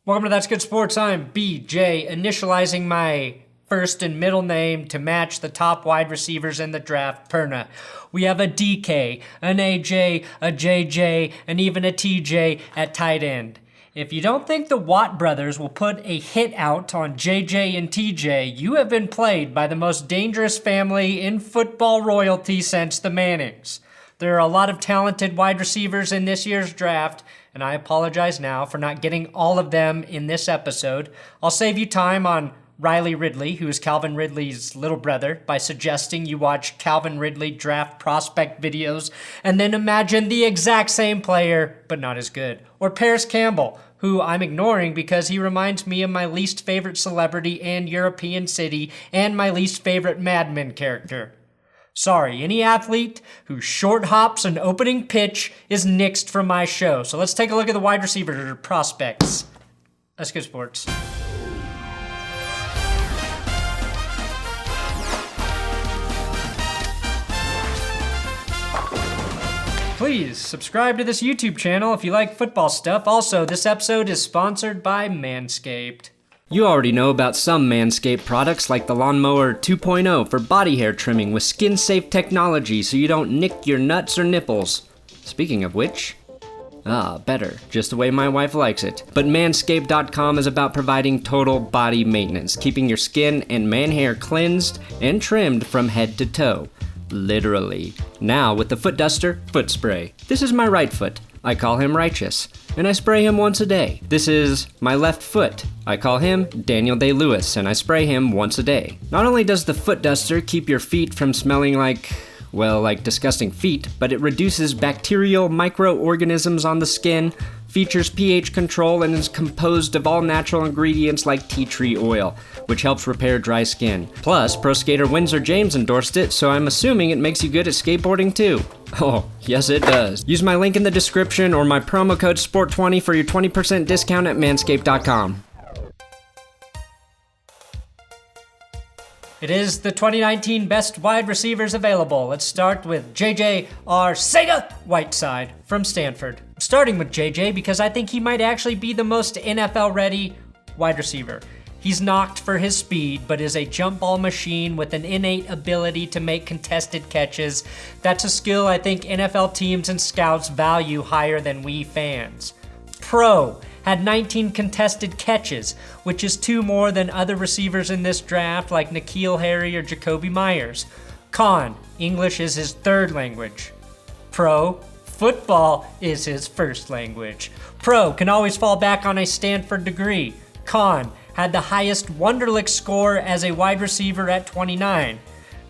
Welcome to That's Good Sports. I'm BJ, initializing my first and middle name to match the top wide receivers in the draft, Perna. We have a DK, an AJ, a JJ, and even a TJ at tight end. If you don't think the Watt brothers will put a hit out on JJ and TJ, you have been played by the most dangerous family in football royalty since the Mannings. There are a lot of talented wide receivers in this year's draft, and I apologize now for not getting all of them in this episode. I'll save you time on Ridley, who is Calvin Ridley's little brother, by suggesting you watch Calvin Ridley draft prospect videos and then imagine the exact same player, but not as good. Or Parris Campbell, who I'm ignoring because he reminds me of my least favorite celebrity and European city and my least favorite Mad Men character. Sorry, any athlete whose short hops and opening pitch is nixed from my show. So let's take a look at the wide receiver prospects. That's Good Sports. Please subscribe to this YouTube channel if you like football stuff. Also, this episode is sponsored by Manscaped. You already know about some Manscaped products like the Lawnmower 2.0 for body hair trimming with skin-safe technology so you don't nick your nuts or nipples. Speaking of which, better, just the way my wife likes it. But Manscaped.com is about providing total body maintenance, keeping your skin and man hair cleansed and trimmed from head to toe. Literally. Now with the Foot Duster Foot Spray. This is my right foot. I call him Righteous, and I spray him once a day. This is my left foot. I call him Daniel Day-Lewis, and I spray him once a day. Not only does the Foot Duster keep your feet from smelling like disgusting feet, but it reduces bacterial microorganisms on the skin, features pH control, and is composed of all natural ingredients like tea tree oil, which helps repair dry skin. Plus, pro skater Windsor James endorsed it, so I'm assuming it makes you good at skateboarding too. Oh, yes it does. Use my link in the description or my promo code SPORT20 for your 20% discount at manscaped.com. It is the 2019 best wide receivers available. Let's start with JJ Arcega-Whiteside from Stanford. I'm starting with JJ because I think he might actually be the most NFL-ready wide receiver. He's knocked for his speed, but is a jump ball machine with an innate ability to make contested catches. That's a skill I think NFL teams and scouts value higher than we fans. Pro had 19 contested catches, which is 2 more than other receivers in this draft like N'Keal Harry or Jacoby Myers. Conn, English is his third language. Pro, football is his first language. Pro can always fall back on a Stanford degree. Conn had the highest Wonderlic score as a wide receiver at 29.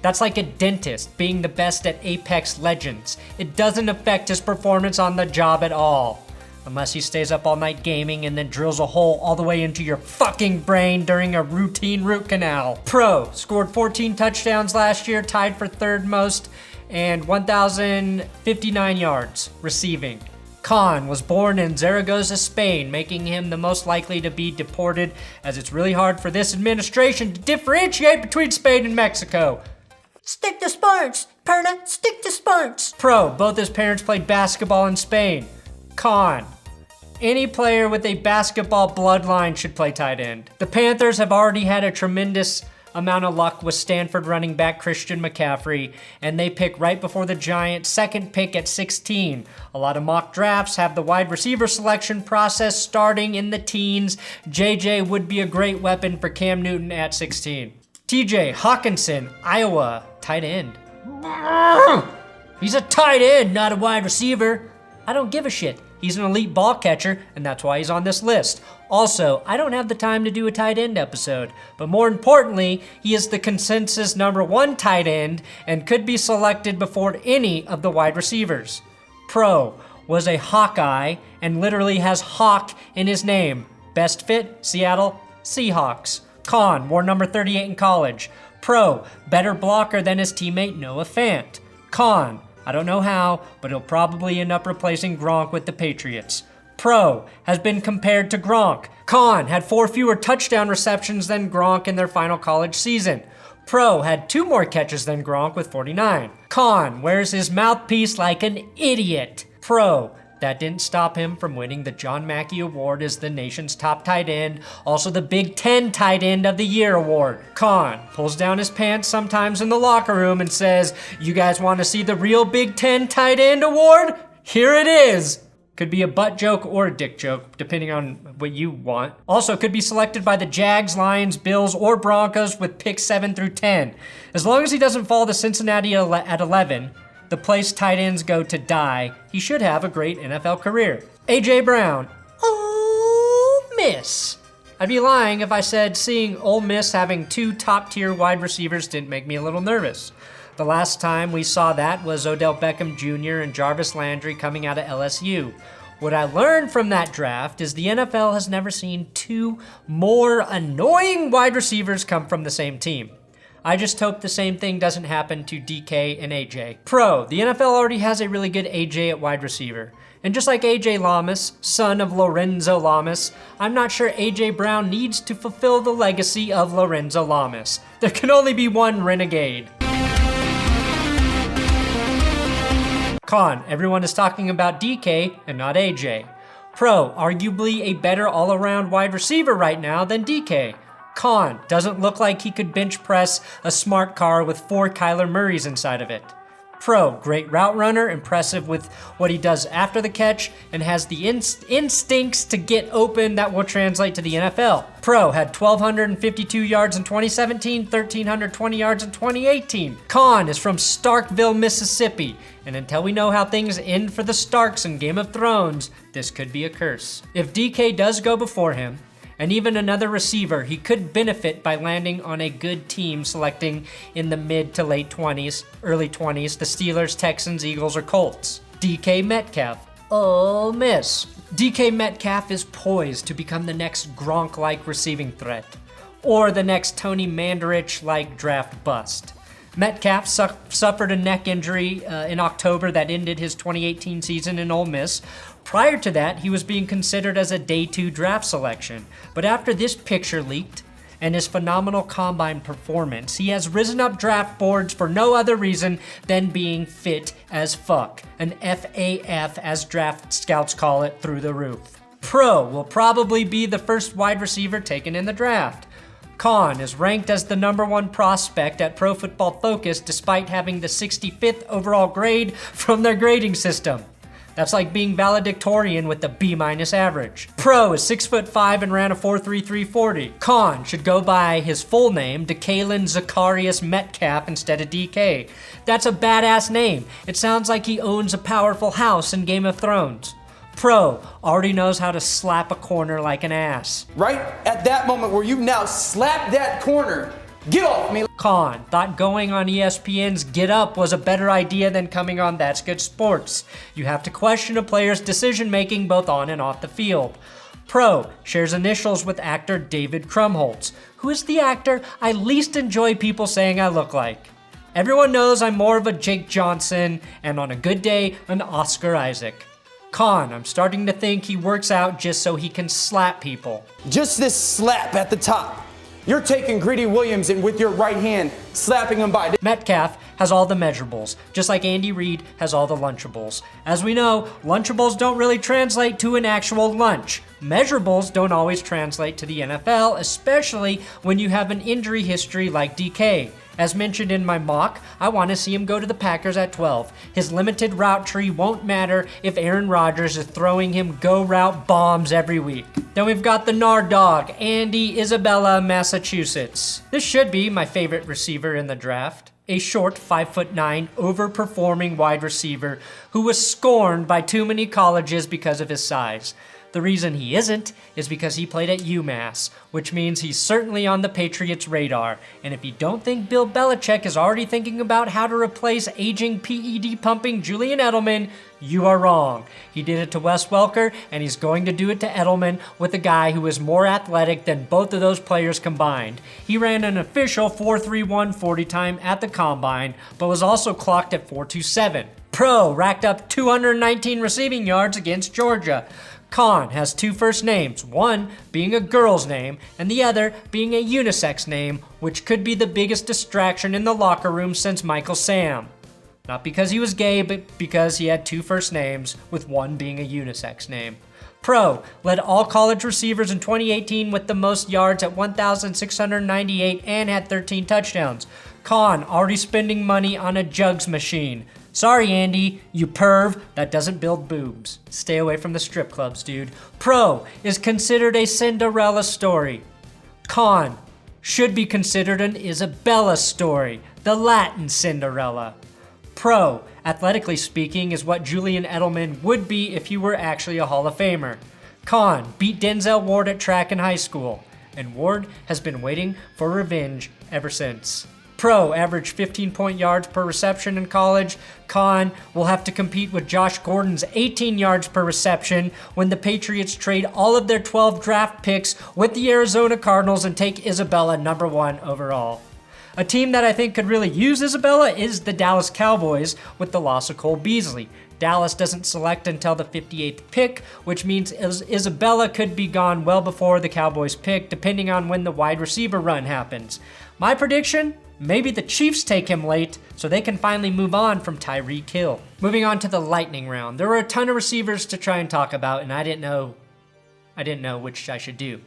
That's like a dentist being the best at Apex Legends. It doesn't affect his performance on the job at all. Unless he stays up all night gaming and then drills a hole all the way into your fucking brain during a routine root canal. Pro scored 14 touchdowns last year, tied for third most, and 1,059 yards receiving. Conn was born in Zaragoza, Spain, making him the most likely to be deported, as it's really hard for this administration to differentiate between Spain and Mexico. Stick to sports, Perna, stick to sports. Pro, both his parents played basketball in Spain. Conn, any player with a basketball bloodline should play tight end. The Panthers have already had a tremendous amount of luck with Stanford running back Christian McCaffrey, and they pick right before the Giants' second pick at 16. A lot of mock drafts have the wide receiver selection process starting in the teens. JJ would be a great weapon for Cam Newton at 16. TJ Hockenson, Iowa, tight end. He's a tight end, not a wide receiver. I don't give a shit. He's an elite ball catcher, and that's why he's on this list. Also, I don't have the time to do a tight end episode, but more importantly, he is the consensus #1 tight end and could be selected before any of the wide receivers. Pro was a Hawkeye and literally has Hawk in his name. Best fit, Seattle Seahawks. Conn wore number 38 in college. Pro, better blocker than his teammate Noah Fant. Conn, I don't know how, but he'll probably end up replacing Gronk with the Patriots. Pro has been compared to Gronk. Conn had 4 fewer touchdown receptions than Gronk in their final college season. Pro had 2 more catches than Gronk with 49. Conn wears his mouthpiece like an idiot. Pro That didn't stop him from winning the John Mackey Award as the nation's top tight end, also the Big Ten Tight End of the Year award. Conn pulls down his pants sometimes in the locker room and says, "You guys want to see the real Big Ten Tight End award? Here it is." Could be a butt joke or a dick joke, depending on what you want. Also, could be selected by the Jags, Lions, Bills, or Broncos with picks 7 through 10. As long as he doesn't fall to Cincinnati at 11, the place tight ends go to die, he should have a great NFL career. A.J. Brown, Ole Miss. I'd be lying if I said seeing Ole Miss having 2 top-tier wide receivers didn't make me a little nervous. The last time we saw that was Odell Beckham Jr. and Jarvis Landry coming out of LSU. What I learned from that draft is the NFL has never seen 2 more annoying wide receivers come from the same team. I just hope the same thing doesn't happen to DK and AJ. Pro, the NFL already has a really good AJ at wide receiver. And just like AJ Lamas, son of Lorenzo Lamas, I'm not sure AJ Brown needs to fulfill the legacy of Lorenzo Lamas. There can only be one renegade. Con, everyone is talking about DK and not AJ. Pro, arguably a better all-around wide receiver right now than DK. Con, doesn't look like he could bench press a smart car with 4 Kyler Murrays inside of it. Pro, great route runner, impressive with what he does after the catch, and has the instincts to get open that will translate to the NFL. Pro had 1,252 yards in 2017, 1,320 yards in 2018. Con is from Starkville, Mississippi, and until we know how things end for the Starks in Game of Thrones, this could be a curse. If DK does go before him, and even another receiver, he could benefit by landing on a good team selecting in the mid to late 20s, early 20s, the Steelers, Texans, Eagles, or Colts. DK Metcalf, Ole Miss. DK Metcalf is poised to become the next Gronk-like receiving threat, or the next Tony Mandarich-like draft bust. Metcalf suffered a neck injury in October that ended his 2018 season in Ole Miss. Prior to that, he was being considered as a day 2 draft selection. But after this picture leaked and his phenomenal combine performance, he has risen up draft boards for no other reason than being fit as fuck. An FAF, as draft scouts call it, through the roof. Pro will probably be the first wide receiver taken in the draft. Conn is ranked as the #1 prospect at Pro Football Focus despite having the 65th overall grade from their grading system. That's like being valedictorian with the B- average. Pro is 6'5" and ran a 4.33 40. Conn should go by his full name, Decalen Zacharias Metcalf, instead of DK. That's a badass name. It sounds like he owns a powerful house in Game of Thrones. Pro already knows how to slap a corner like an ass. Right at that moment where you now slap that corner, get off me. Conn thought going on ESPN's Get Up was a better idea than coming on That's Good Sports. You have to question a player's decision making both on and off the field. Pro shares initials with actor David Krumholtz, who is the actor I least enjoy people saying I look like. Everyone knows I'm more of a Jake Johnson, and on a good day, an Oscar Isaac. Conn, I'm starting to think he works out just so he can slap people. Just this slap at the top. You're taking Greedy Williams and with your right hand, slapping him by. Metcalf has all the measurables, just like Andy Reid has all the Lunchables. As we know, Lunchables don't really translate to an actual lunch. Measurables don't always translate to the NFL, especially when you have an injury history like DK. As mentioned in my mock, I want to see him go to the Packers at 12. His limited route tree won't matter if Aaron Rodgers is throwing him go route bombs every week. Then we've got the Nard Dog, Andy Isabella, Massachusetts. This should be my favorite receiver in the draft. A short 5'9", overperforming wide receiver who was scorned by too many colleges because of his size. The reason he isn't is because he played at UMass, which means he's certainly on the Patriots' radar. And if you don't think Bill Belichick is already thinking about how to replace aging PED-pumping Julian Edelman, you are wrong. He did it to Wes Welker, and he's going to do it to Edelman with a guy who is more athletic than both of those players combined. He ran an official 4.31 40 time at the Combine, but was also clocked at 4.27. Pro racked up 219 receiving yards against Georgia. Conn has 2 first names, one being a girl's name and the other being a unisex name, which could be the biggest distraction in the locker room since Michael Sam. Not because he was gay, but because he had 2 first names, with one being a unisex name. Pro led all college receivers in 2018 with the most yards at 1,698 and had 13 touchdowns. Conn already spending money on a jugs machine. Sorry, Andy, you perv, that doesn't build boobs. Stay away from the strip clubs, dude. Pro is considered a Cinderella story. Conn should be considered an Isabella story, the Latin Cinderella. Pro, athletically speaking, is what Julian Edelman would be if he were actually a Hall of Famer. Conn beat Denzel Ward at track in high school, and Ward has been waiting for revenge ever since. Pro averaged 15 yards per reception in college. Conn will have to compete with Josh Gordon's 18 yards per reception when the Patriots trade all of their 12 draft picks with the Arizona Cardinals and take Isabella number 1 overall. A team that I think could really use Isabella is the Dallas Cowboys with the loss of Cole Beasley. Dallas doesn't select until the 58th pick, which means Isabella could be gone well before the Cowboys pick, depending on when the wide receiver run happens. My prediction? Maybe the Chiefs take him late so they can finally move on from Tyreek Hill. Moving on to the lightning round. There were a ton of receivers to try and talk about, and I didn't know which I should do.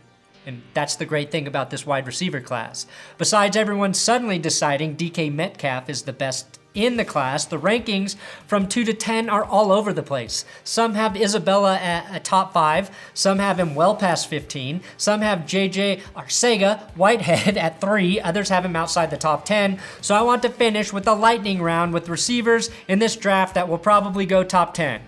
And that's the great thing about this wide receiver class. Besides everyone suddenly deciding DK Metcalf is the best in the class, the rankings from 2 to 10 are all over the place. Some have Isabella at a top 5, some have him well past 15, some have JJ Arcega-Whiteside at 3, others have him outside the top 10. So I want to finish with a lightning round with receivers in this draft that will probably go top 10.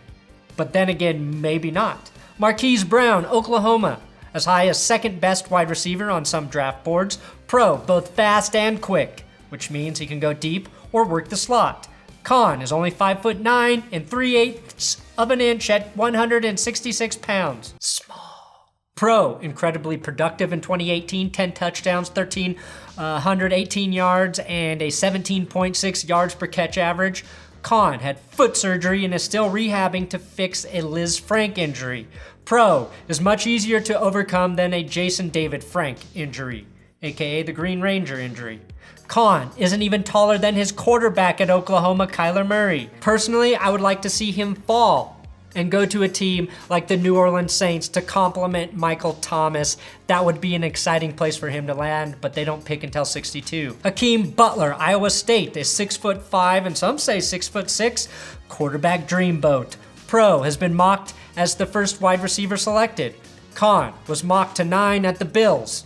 But then again, maybe not. Marquise Brown, Oklahoma, as high as second best wide receiver on some draft boards. Pro, both fast and quick, which means he can go deep or work the slot. Conn is only 5'9" and 3/8 of an inch at 166 pounds. Small. Pro, incredibly productive in 2018, 10 touchdowns, 1,318 yards, and a 17.6 yards per catch average. Conn had foot surgery and is still rehabbing to fix a Liz Frank injury. Pro is much easier to overcome than a Jason David Frank injury, aka the Green Ranger injury. Conn isn't even taller than his quarterback at Oklahoma, Kyler Murray. Personally, I would like to see him fall and go to a team like the New Orleans Saints to complement Michael Thomas. That would be an exciting place for him to land, but they don't pick until 62. Hakeem Butler, Iowa State, is 6'5" and some say 6'6", quarterback dreamboat. Pro has been mocked as the first wide receiver selected. Conn was mocked to 9 at the Bills.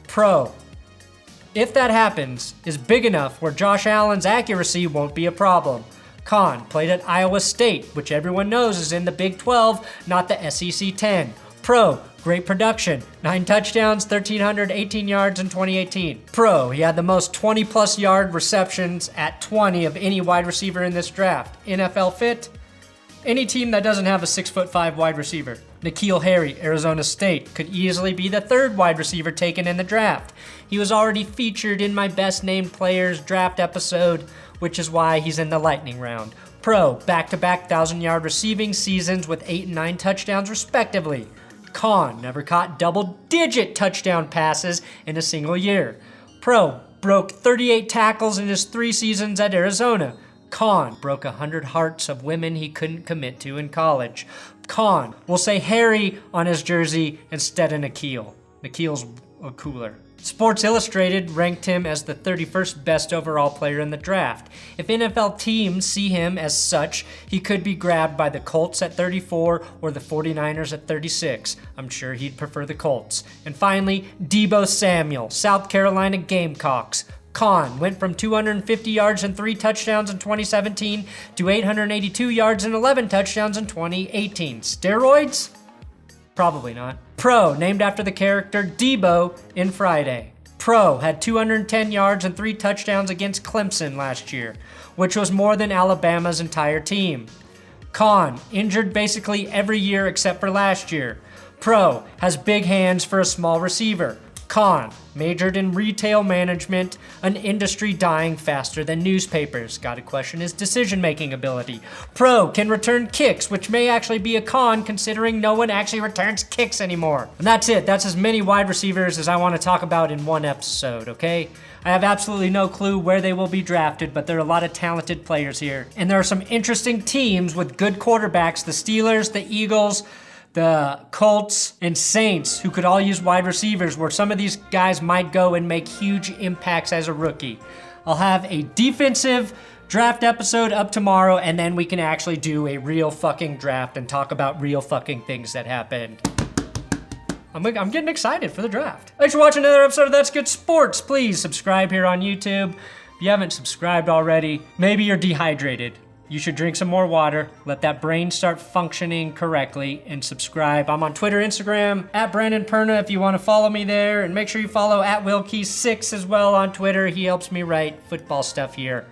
Pro, if that happens, is big enough where Josh Allen's accuracy won't be a problem. Conn played at Iowa State, which everyone knows is in the Big 12, not the SEC 10. Pro, great production, 9 touchdowns, 1,318 yards in 2018. Pro, he had the most 20-plus yard receptions at 20 of any wide receiver in this draft. NFL fit? Any team that doesn't have a 6'5" wide receiver. Nikhil Harry, Arizona State, could easily be the 3rd wide receiver taken in the draft. He was already featured in my Best Named Players draft episode, which is why he's in the lightning round. Pro, back-to-back 1,000-yard receiving seasons with 8 and 9 touchdowns respectively. Conn never caught double-digit touchdown passes in a single year. Pro, broke 38 tackles in his 3 seasons at Arizona. Conn broke 100 hearts of women he couldn't commit to in college. Conn will say Harry on his jersey instead of Nikhil. Nikhil's cooler. Sports Illustrated ranked him as the 31st best overall player in the draft. If NFL teams see him as such, he could be grabbed by the Colts at 34 or the 49ers at 36. I'm sure he'd prefer the Colts. And finally, Deebo Samuel, South Carolina Gamecocks. Conn went from 250 yards and 3 touchdowns in 2017 to 882 yards and 11 touchdowns in 2018. Steroids? Probably not. Pro, named after the character Deebo in Friday. Pro had 210 yards and 3 touchdowns against Clemson last year, which was more than Alabama's entire team. Conn, injured basically every year except for last year. Pro, has big hands for a small receiver. Con, majored in retail management, an industry dying faster than newspapers. Gotta question his decision-making ability. Pro, can return kicks, which may actually be a con considering no one actually returns kicks anymore. And that's it. That's as many wide receivers as I want to talk about in one episode, okay? I have absolutely no clue where they will be drafted, but there are a lot of talented players here. And there are some interesting teams with good quarterbacks, the Steelers, the Eagles, the Colts, and Saints, who could all use wide receivers, where some of these guys might go and make huge impacts as a rookie. I'll have a defensive draft episode up tomorrow, and then we can actually do a real fucking draft and talk about real fucking things that happened. I'm getting excited for the draft. Thanks for watching another episode of That's Good Sports. Please subscribe here on YouTube. If you haven't subscribed already, maybe you're dehydrated. You should drink some more water, let that brain start functioning correctly, and subscribe. I'm on Twitter, Instagram, at Brandon Perna if you want to follow me there, and make sure you follow at WillKey6 as well on Twitter. He helps me write football stuff here.